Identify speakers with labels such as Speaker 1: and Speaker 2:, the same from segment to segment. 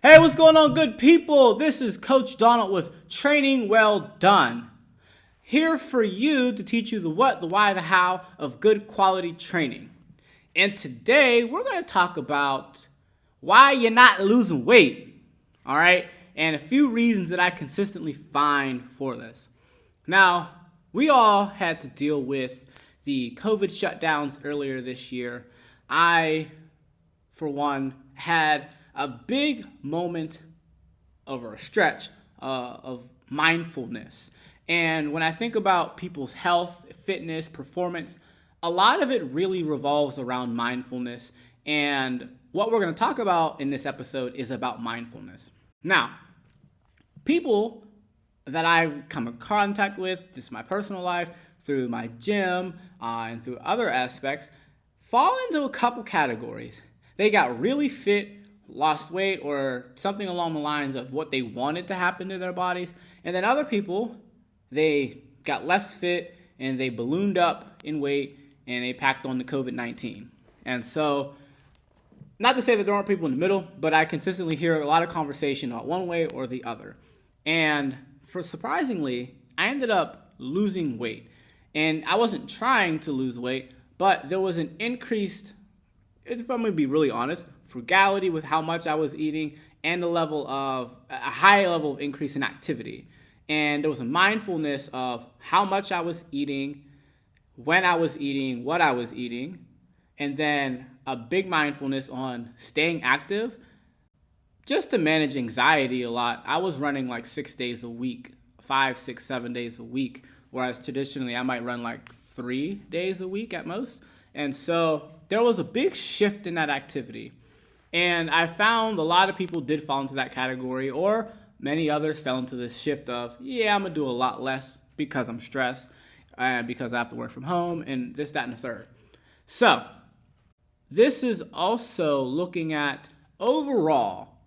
Speaker 1: Hey, what's going on, good people? This is Coach Donald with Training Well Done. Here for you to teach you the what, the why, the how of good quality training. And today we're going to talk about why you're not losing weight. All right? And a few reasons that I consistently find for this. Now, we all had to deal with the COVID shutdowns earlier this year. I, for one, had a big moment over a stretch of mindfulness. And when I think about people's health, fitness, performance, a lot of it really revolves around mindfulness. And what we're going to talk about in this episode is about mindfulness. Now, people that I've come in contact with, just my personal life, through my gym, and through other aspects, fall into a couple categories. They got really fit, lost weight, or something along the lines of what they wanted to happen to their bodies. And then other people, they got less fit and they ballooned up in weight and they packed on the COVID-19. And so, not to say that there aren't people in the middle, but I consistently hear a lot of conversation about one way or the other. And surprisingly, I ended up losing weight. And I wasn't trying to lose weight, but there was an increased, if I'm going to be really honest, frugality with how much I was eating and a high level of increase in activity. And there was a mindfulness of how much I was eating, when I was eating, what I was eating, and then a big mindfulness on staying active just to manage anxiety a lot. I was running like 6 days a week, 5, 6, 7 days a week, whereas traditionally I might run like 3 days a week at most. And so there was a big shift in that activity. And I found a lot of people did fall into that category, or many others fell into this shift of, I'm going to do a lot less because I'm stressed and because I have to work from home and this, that, and the third. So this is also looking at overall,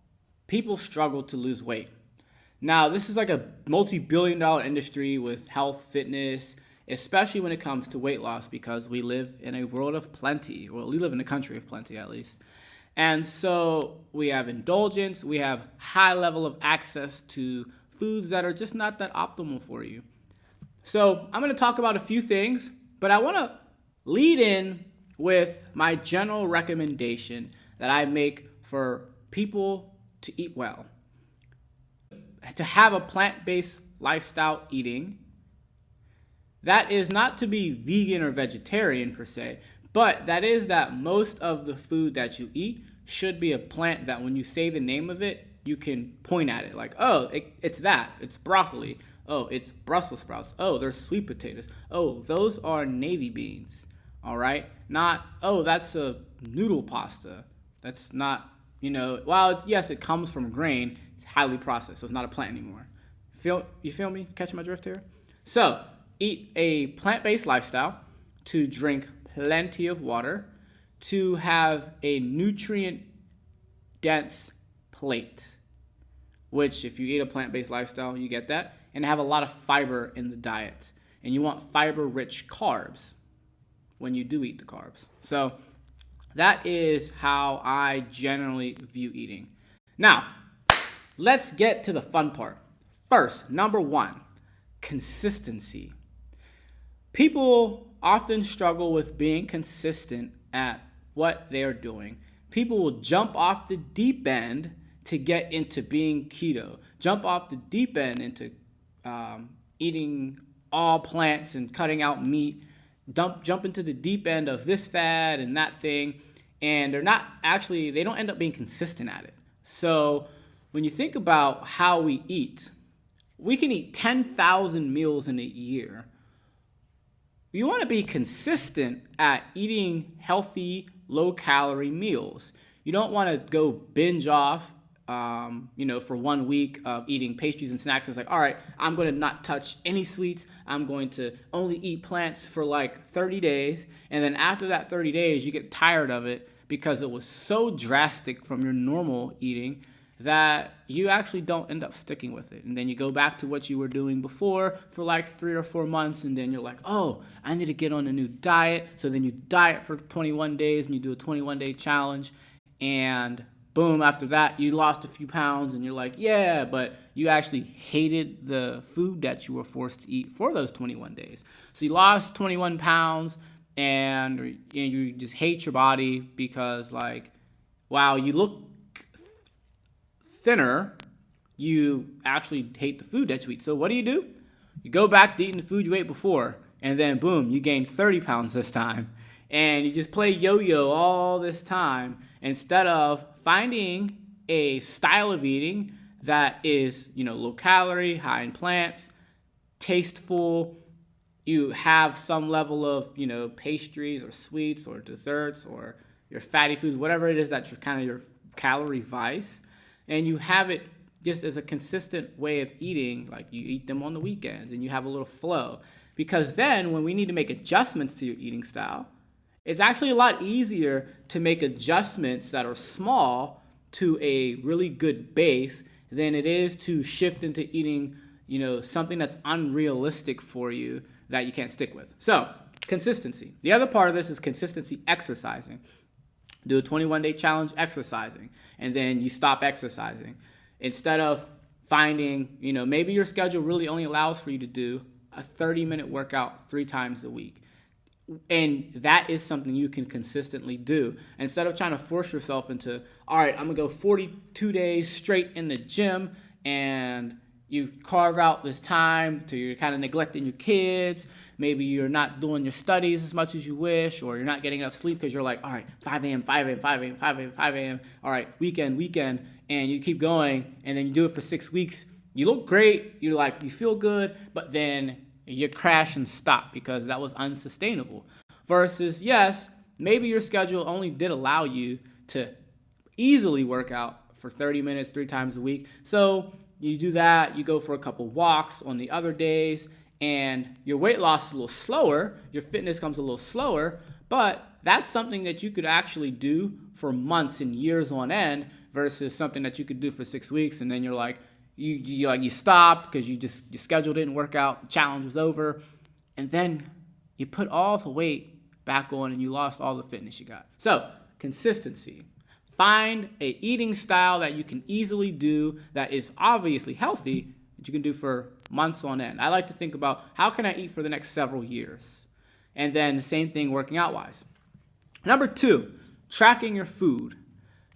Speaker 1: people struggle to lose weight. Now, this is like a multi-billion-dollar industry with health, fitness, especially when it comes to weight loss, because we live in a world of plenty. Well, we live in a country of plenty, at least. And so we have indulgence, we have high level of access to foods that are just not that optimal for you. So I'm going to talk about a few things, but I want to lead in with my general recommendation that I make for people to eat well. To have a plant-based lifestyle eating, that is not to be vegan or vegetarian per se, but that is that most of the food that you eat should be a plant that when you say the name of it, you can point at it like, it's that. It's broccoli. Oh, it's Brussels sprouts. Oh, there's sweet potatoes. Oh, those are navy beans. All right? Not, that's a noodle pasta. That's not, while yes, it comes from grain, it's highly processed, so it's not a plant anymore. You feel me? Catch my drift here? So, eat a plant-based lifestyle, to drink plenty of water, to have a nutrient-dense plate, which if you eat a plant-based lifestyle, you get that, and have a lot of fiber in the diet. And you want fiber-rich carbs when you do eat the carbs. So that is how I generally view eating. Now, let's get to the fun part. First, number one, consistency. People often struggle with being consistent at what they're doing. People will jump off the deep end to get into being keto, jump off the deep end into eating all plants and cutting out meat, jump into the deep end of this fad and that thing, and they don't end up being consistent at it. So when you think about how we eat, we can eat 10,000 meals in a year. You want to be consistent at eating healthy, low-calorie meals. You don't want to go binge off, for 1 week of eating pastries and snacks. It's like, all right, I'm going to not touch any sweets. I'm going to only eat plants for like 30 days. And then after that 30 days, you get tired of it because it was so drastic from your normal eating that you actually don't end up sticking with it. And then you go back to what you were doing before for like 3 or 4 months, and then you're like, I need to get on a new diet. So then you diet for 21 days and you do a 21-day challenge, and boom, after that, you lost a few pounds and you're like, yeah, but you actually hated the food that you were forced to eat for those 21 days. So you lost 21 pounds and you just hate your body because, like, wow, you look thinner, you actually hate the food that you eat. So what do? You go back to eating the food you ate before, and then boom, you gain 30 pounds this time. And you just play yo-yo all this time instead of finding a style of eating that is, low calorie, high in plants, tasteful. You have some level of, pastries or sweets or desserts or your fatty foods, whatever it is that's your calorie vice. And you have it just as a consistent way of eating, like you eat them on the weekends and you have a little flow. Because then when we need to make adjustments to your eating style, it's actually a lot easier to make adjustments that are small to a really good base than it is to shift into eating, something that's unrealistic for you that you can't stick with. So, consistency. The other part of this is consistency exercising. Do a 21-day challenge exercising, and then you stop exercising. Instead of finding, maybe your schedule really only allows for you to do a 30-minute workout 3 times a week. And that is something you can consistently do. Instead of trying to force yourself into, all right, I'm going to go 42 days straight in the gym, and you carve out this time to you're kind of neglecting your kids. Maybe you're not doing your studies as much as you wish, or you're not getting enough sleep because you're like, all right, 5 a.m., 5 a.m., 5 a.m., 5 a.m., 5 a.m., all right, weekend, and you keep going, and then you do it for 6 weeks. You look great, you feel good, but then you crash and stop because that was unsustainable. Versus, yes, maybe your schedule only did allow you to easily work out for 30 minutes 3 times a week. So you do that, you go for a couple walks on the other days, and your weight loss is a little slower, your fitness comes a little slower, but that's something that you could actually do for months and years on end versus something that you could do for 6 weeks, and then you're like, you stopped because your schedule didn't work out, the challenge was over, and then you put all the weight back on and you lost all the fitness you got. So, consistency. Find a eating style that you can easily do that is obviously healthy that you can do for months on end. I like to think about how can I eat for the next several years? And then the same thing working out wise. Number 2, tracking your food.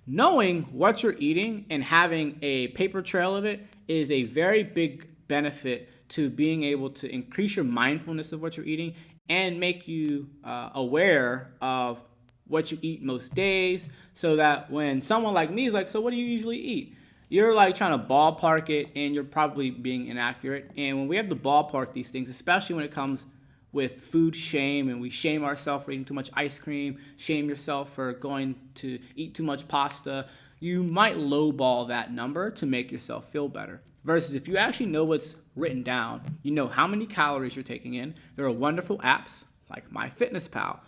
Speaker 1: Knowing what you're eating and having a paper trail of it is a very big benefit to being able to increase your mindfulness of what you're eating and make you aware of what you eat most days, so that when someone like me is like, so what do you usually eat? You're like trying to ballpark it and you're probably being inaccurate. And when we have to ballpark these things, especially when it comes with food shame, and we shame ourselves for eating too much ice cream, shame yourself for going to eat too much pasta, you might lowball that number to make yourself feel better. Versus if you actually know what's written down, you know how many calories you're taking in. There are wonderful apps like MyFitnessPal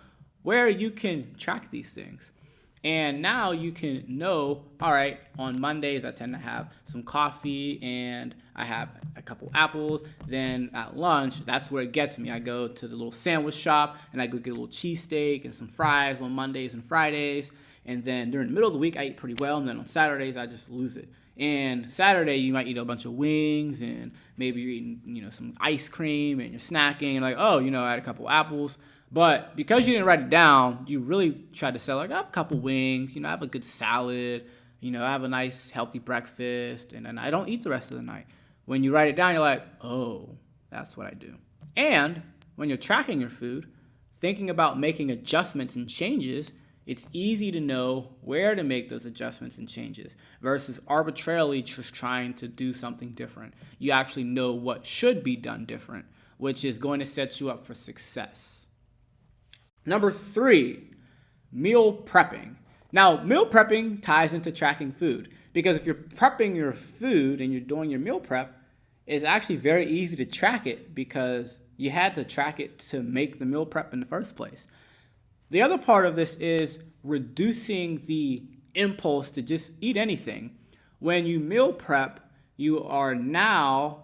Speaker 1: where you can track these things. And now you can know, all right, on Mondays I tend to have some coffee and I have a couple apples. Then at lunch, that's where it gets me. I go to the little sandwich shop and I go get a little cheesesteak and some fries on Mondays and Fridays. And then during the middle of the week, I eat pretty well. And then on Saturdays, I just lose it. And Saturday, you might eat a bunch of wings and maybe you're eating, some ice cream and you're snacking and like, oh, I had a couple apples. But because you didn't write it down, you really tried to say, like, I have a couple wings, I have a good salad, I have a nice healthy breakfast, and then I don't eat the rest of the night. When you write it down, you're like, oh, that's what I do. And when you're tracking your food, thinking about making adjustments and changes, it's easy to know where to make those adjustments and changes versus arbitrarily just trying to do something different. You actually know what should be done different, which is going to set you up for success. Number 3, meal prepping. Now, meal prepping ties into tracking food because if you're prepping your food and you're doing your meal prep, it's actually very easy to track it because you had to track it to make the meal prep in the first place. The other part of this is reducing the impulse to just eat anything. When you meal prep, you are now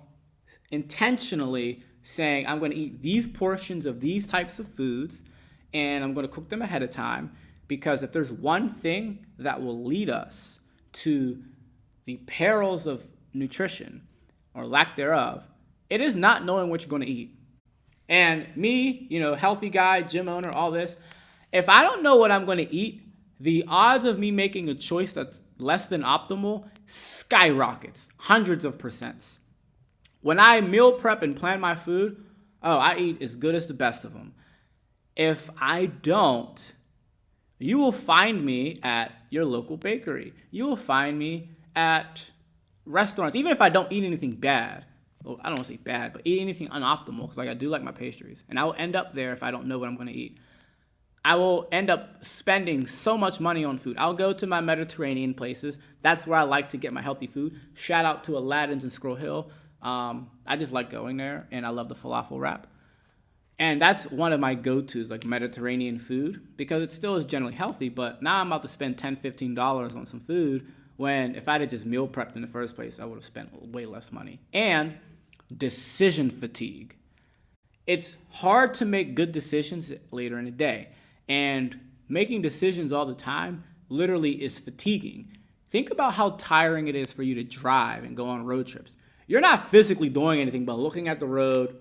Speaker 1: intentionally saying, I'm going to eat these portions of these types of foods, and I'm going to cook them ahead of time, because if there's one thing that will lead us to the perils of nutrition or lack thereof, it is not knowing what you're going to eat. And me, healthy guy, gym owner, all this, if I don't know what I'm going to eat, the odds of me making a choice that's less than optimal skyrockets, hundreds of percents. When I meal prep and plan my food, I eat as good as the best of them. If I don't, you will find me at your local bakery. You will find me at restaurants, even if I don't eat anything bad. Well, I don't want to say bad, but eat anything unoptimal, because I do like my pastries. And I will end up there if I don't know what I'm going to eat. I will end up spending so much money on food. I'll go to my Mediterranean places. That's where I like to get my healthy food. Shout out to Aladdin's in Squirrel Hill. I just like going there, and I love the falafel wrap. And that's one of my go-tos, like Mediterranean food, because it still is generally healthy. But now I'm about to spend $10, $15 on some food, when if I had just meal prepped in the first place, I would have spent way less money. And decision fatigue. It's hard to make good decisions later in the day. And making decisions all the time literally is fatiguing. Think about how tiring it is for you to drive and go on road trips. You're not physically doing anything but looking at the road,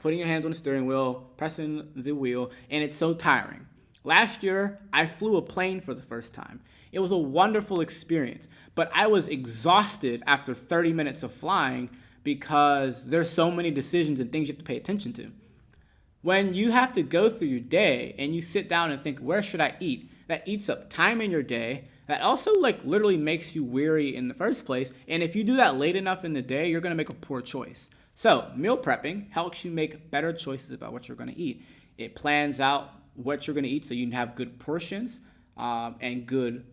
Speaker 1: putting your hands on the steering wheel, pressing the wheel, and it's so tiring. Last year, I flew a plane for the first time. It was a wonderful experience, but I was exhausted after 30 minutes of flying because there's so many decisions and things you have to pay attention to. When you have to go through your day and you sit down and think, where should I eat? That eats up time in your day. That also literally makes you weary in the first place. And if you do that late enough in the day, you're going to make a poor choice. So meal prepping helps you make better choices about what you're going to eat. It plans out what you're going to eat so you can have good portions and good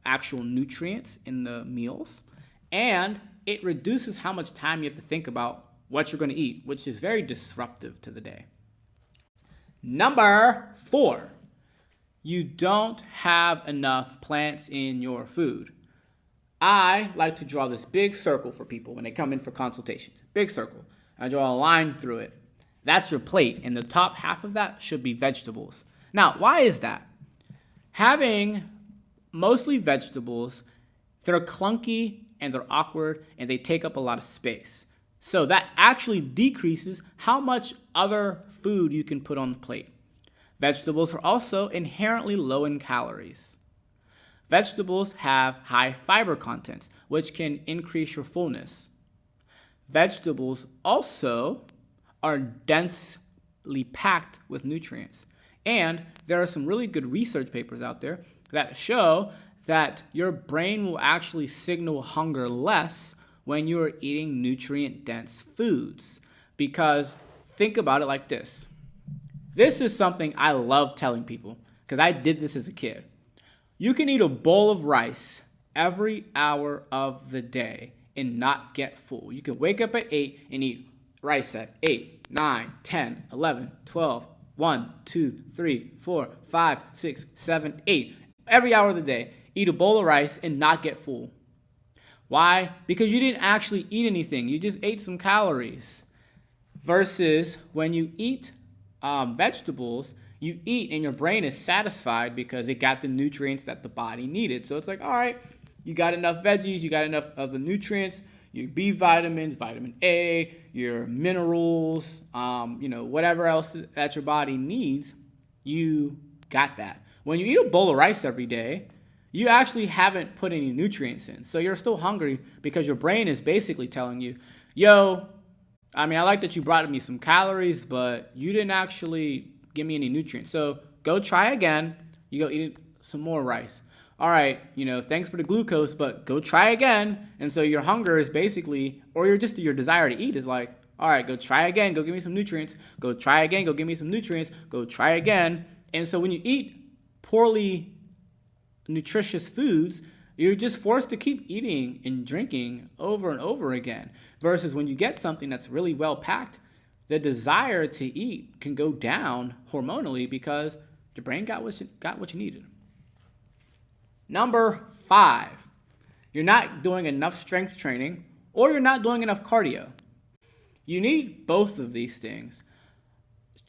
Speaker 1: actual nutrients in the meals. And it reduces how much time you have to think about what you're going to eat, which is very disruptive to the day. Number 4, you don't have enough plants in your food. I like to draw this big circle for people when they come in for consultations. Big circle. I draw a line through it. That's your plate, and the top half of that should be vegetables. Now, why is that? Having mostly vegetables, they're clunky and they're awkward and they take up a lot of space. So that actually decreases how much other food you can put on the plate. Vegetables are also inherently low in calories. Vegetables have high fiber contents, which can increase your fullness. Vegetables also are densely packed with nutrients. And there are some really good research papers out there that show that your brain will actually signal hunger less when you are eating nutrient-dense foods. Because think about it like this. This is something I love telling people because I did this as a kid. You can eat a bowl of rice every hour of the day and not get full. You can wake up at 8 and eat rice at 8, 9, 10, 11, 12, 1, 2, 3, 4, 5, 6, 7, 8. Every hour of the day, eat a bowl of rice and not get full. Why? Because you didn't actually eat anything. You just ate some calories. Versus when you eat vegetables, you eat and your brain is satisfied because it got the nutrients that the body needed. So it's like, all right, you got enough veggies, you got enough of the nutrients, your B vitamins, vitamin A, your minerals, whatever else that your body needs, you got that. When you eat a bowl of rice every day, you actually haven't put any nutrients in. So you're still hungry because your brain is basically telling you, I like that you brought me some calories, but you didn't actually give me any nutrients. So go try again. You go eat some more rice. All right, thanks for the glucose, but go try again. And so your hunger is basically, or your desire to eat is like, all right, go try again. Go give me some nutrients. Go try again. Go give me some nutrients. Go try again. And so when you eat poorly nutritious foods, you're just forced to keep eating and drinking over and over again. Versus when you get something that's really well packed, the desire to eat can go down hormonally because your brain got what you needed. Number 5, you're not doing enough strength training or you're not doing enough cardio. You need both of these things.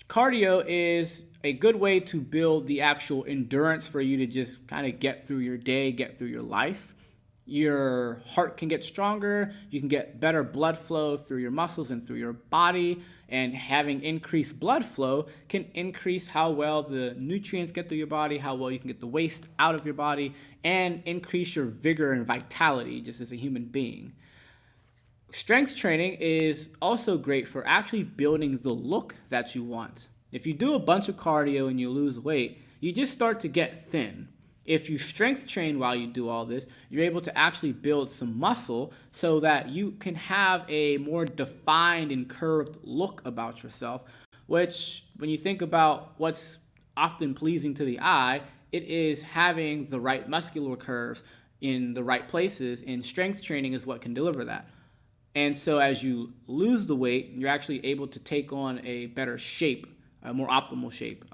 Speaker 1: Cardio is a good way to build the actual endurance for you to just kind of get through your day, get through your life. your heart can get stronger, you can get better blood flow through your muscles and through your body, and having increased blood flow can increase how well the nutrients get through your body, how well you can get the waste out of your body, and increase your vigor and vitality just as a human being. Strength training is also great for actually building the look that you want. If you do a bunch of cardio and you lose weight, you just start to get thin. If you strength train while you do all this, you're able to actually build some muscle so that you can have a more defined and curved look about yourself, which when you think about what's often pleasing to the eye, it is having the right muscular curves in the right places, and strength training is what can deliver that. And so as you lose the weight, you're actually able to take on a better shape, a more optimal shape.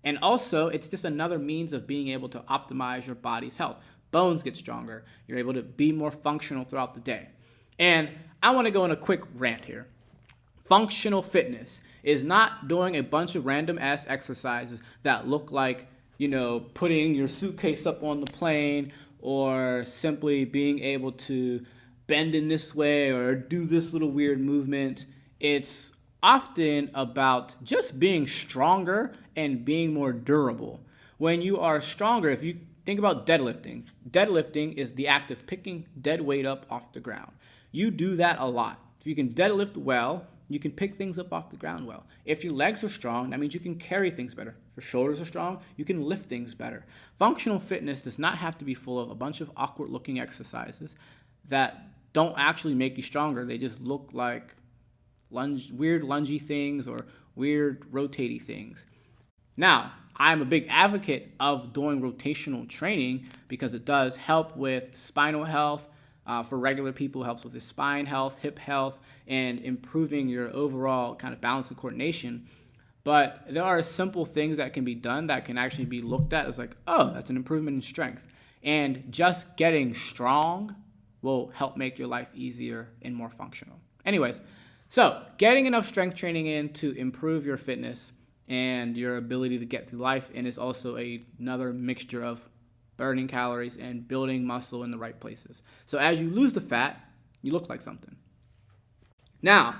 Speaker 1: And also, it's just another means of being able to optimize your body's health. Bones get stronger. You're able to be more functional throughout the day. And I want to go on a quick rant here. Functional fitness is not doing a bunch of random ass exercises that look like, putting your suitcase up on the plane, or simply being able to bend in this way or do this little weird movement. It's often about just being stronger and being more durable. When you are stronger, if you think about deadlifting is the act of picking dead weight up off the ground. You do that a lot. If you can deadlift well, you can pick things up off the ground well. If your legs are strong, that means you can carry things better. If your shoulders are strong, you can lift things better. Functional fitness does not have to be full of a bunch of awkward looking exercises that don't actually make you stronger. They just look like weird lungy things or weird rotaty things. Now, I'm a big advocate of doing rotational training because it does help with spinal health. For regular people, helps with the spine health, hip health, and improving your overall kind of balance and coordination. But there are simple things that can be done that can actually be looked at as like, oh, that's an improvement in strength. And just getting strong will help make your life easier and more functional. Anyways, so getting enough strength training in to improve your fitness and your ability to get through life, and is also another mixture of burning calories and building muscle in the right places. So as you lose the fat, you look like something. Now,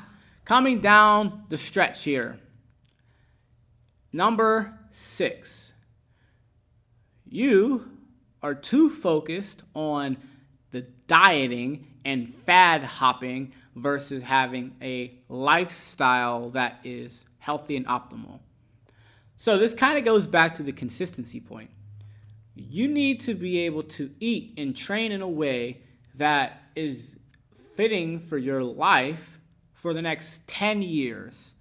Speaker 1: coming down the stretch here. Number 6. You are too focused on the dieting and fad hopping versus having a lifestyle that is healthy and optimal. So this kind of goes back to the consistency point. You need to be able to eat and train in a way that is fitting for your life for the next 10 years.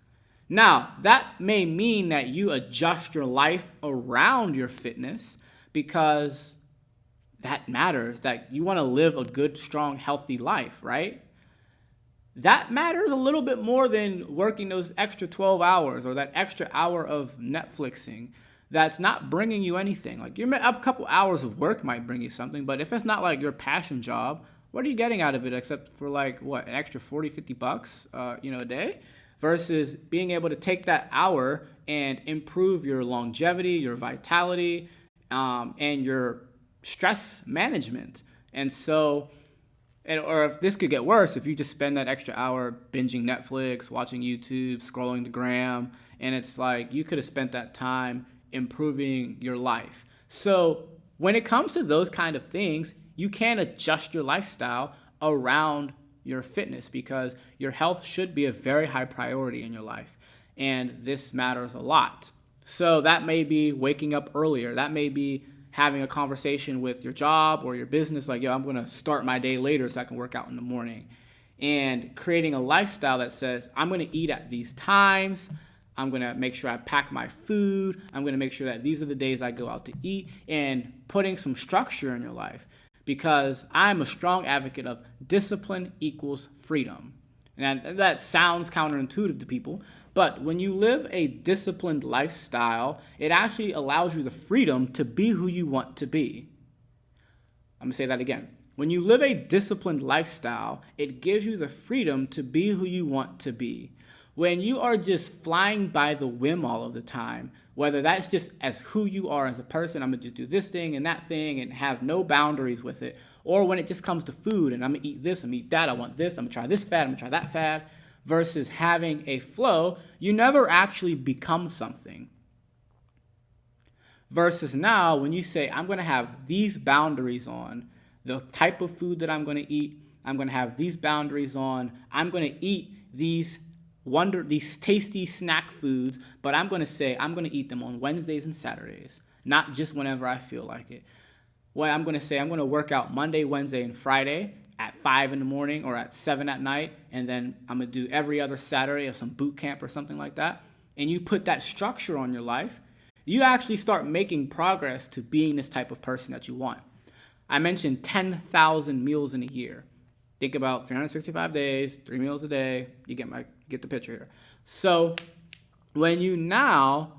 Speaker 1: Now, that may mean that you adjust your life around your fitness because that matters, that you want to live a good, strong, healthy life, right? That matters a little bit more than working those extra 12 hours or that extra hour of Netflixing that's not bringing you anything. Like a couple hours of work might bring you something, but if it's not like your passion job, what are you getting out of it except for an extra 40, 50 bucks, a day? Versus being able to take that hour and improve your longevity, your vitality, and your stress management. And so, or if this could get worse, if you just spend that extra hour binging Netflix, watching YouTube, scrolling the gram, and it's like you could have spent that time improving your life. So when it comes to those kind of things, you can adjust your lifestyle around your fitness because your health should be a very high priority in your life. And this matters a lot. So that may be waking up earlier. That may be having a conversation with your job or your business, like, I'm going to start my day later so I can work out in the morning. And creating a lifestyle that says, I'm going to eat at these times. I'm going to make sure I pack my food. I'm going to make sure that these are the days I go out to eat, and putting some structure in your life, because I'm a strong advocate of discipline equals freedom. And that sounds counterintuitive to people, but when you live a disciplined lifestyle, it actually allows you the freedom to be who you want to be. I'm going to say that again. When you live a disciplined lifestyle, it gives you the freedom to be who you want to be. When you are just flying by the whim all of the time, whether that's just as who you are as a person, I'm going to just do this thing and that thing and have no boundaries with it, Or when it just comes to food and I'm gonna eat this, I'm gonna eat that, I want this, I'm gonna try this fad, I'm gonna try that fad, versus having a flow, you never actually become something. Versus now, when you say, I'm gonna have these boundaries on the type of food that I'm gonna eat, I'm gonna have these boundaries on, I'm gonna eat these tasty snack foods, but I'm gonna say I'm gonna eat them on Wednesdays and Saturdays, not just whenever I feel like it. Well, I'm gonna say I'm gonna work out Monday, Wednesday, and Friday at 5 in the morning or at 7 at night, and then I'm gonna do every other Saturday of some boot camp or something like that. And you put that structure on your life, you actually start making progress to being this type of person that you want. I mentioned 10,000 meals in a year. Think about 365 days, 3 meals a day. You get the picture here. So when you now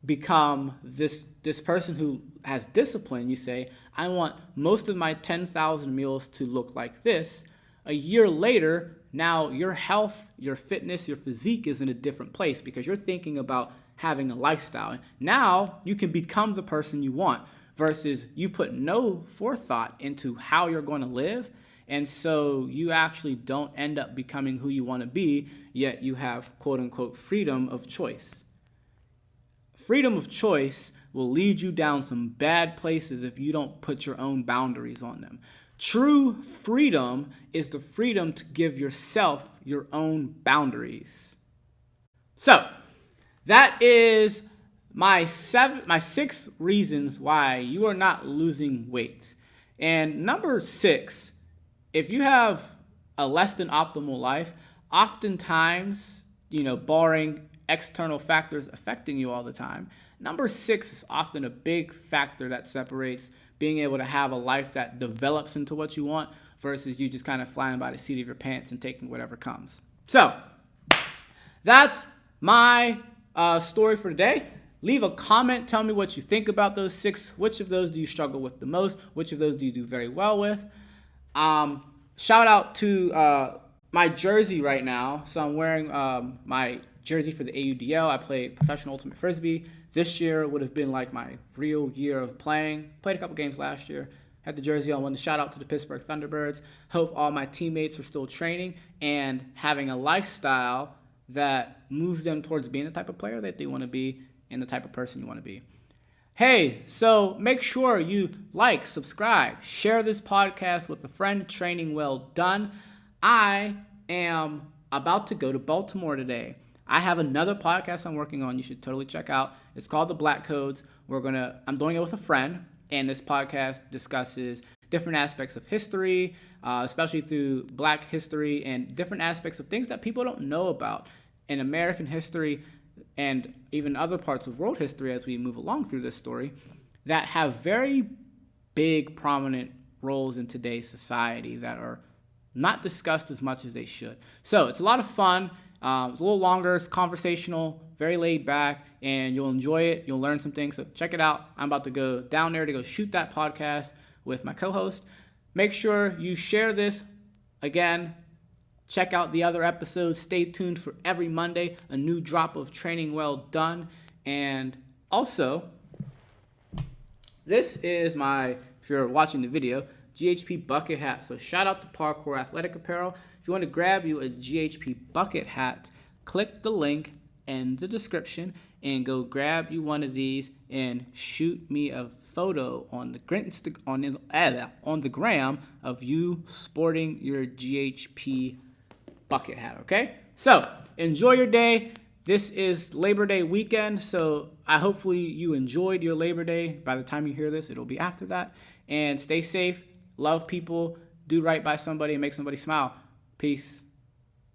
Speaker 1: become this person who has discipline, you say, I want most of my 10,000 meals to look like this. A year later, now your health, your fitness, your physique is in a different place because you're thinking about having a lifestyle. Now you can become the person you want versus you put no forethought into how you're going to live. And so you actually don't end up becoming who you want to be, yet you have quote unquote freedom of choice. Freedom of choice will lead you down some bad places if you don't put your own boundaries on them. True freedom is the freedom to give yourself your own boundaries. So that is my 6 reasons why you are not losing weight. And number 6, if you have a less than optimal life, oftentimes, barring external factors affecting you all the time, number 6 is often a big factor that separates being able to have a life that develops into what you want versus you just kind of flying by the seat of your pants and taking whatever comes. So that's my story for today. Leave a comment. Tell me what you think about those 6. Which of those do you struggle with the most? Which of those do you do very well with? Shout out to my jersey right now. So I'm wearing my jersey for the AUDL. I play professional ultimate frisbee. This year would have been like my real year of playing. Played a couple games last year. Had the jersey on. Wanted to shout out to the Pittsburgh Thunderbirds. Hope all my teammates are still training and having a lifestyle that moves them towards being the type of player that they want to be and the type of person you want to be. Hey, so make sure you like, subscribe, share this podcast with a friend. Training well done. I am about to go to Baltimore today. I have another podcast I'm working on you should totally check out. It's called The Black Codes. I'm doing it with a friend, and this podcast discusses different aspects of history, especially through Black history and different aspects of things that people don't know about in American history and even other parts of world history as we move along through this story that have very big, prominent roles in today's society that are not discussed as much as they should. So it's a lot of fun. It's a little longer. It's conversational, very laid back, and you'll enjoy it. You'll learn some things. So check it out. I'm about to go down there to go shoot that podcast with my co-host. Make sure you share this. Again, check out the other episodes. Stay tuned for every Monday, a new drop of Training Well Done. And also, this is my, if you're watching the video, GHP Bucket Hat. So shout out to Parkour Athletic Apparel. If you want to grab you a GHP Bucket Hat, click the link in the description and go grab you one of these and shoot me a photo on the gram of you sporting your GHP Bucket Hat, okay? So enjoy your day. This is Labor Day weekend, so hopefully you enjoyed your Labor Day. By the time you hear this, it'll be after that. And stay safe, love people, do right by somebody, and make somebody smile. Peace.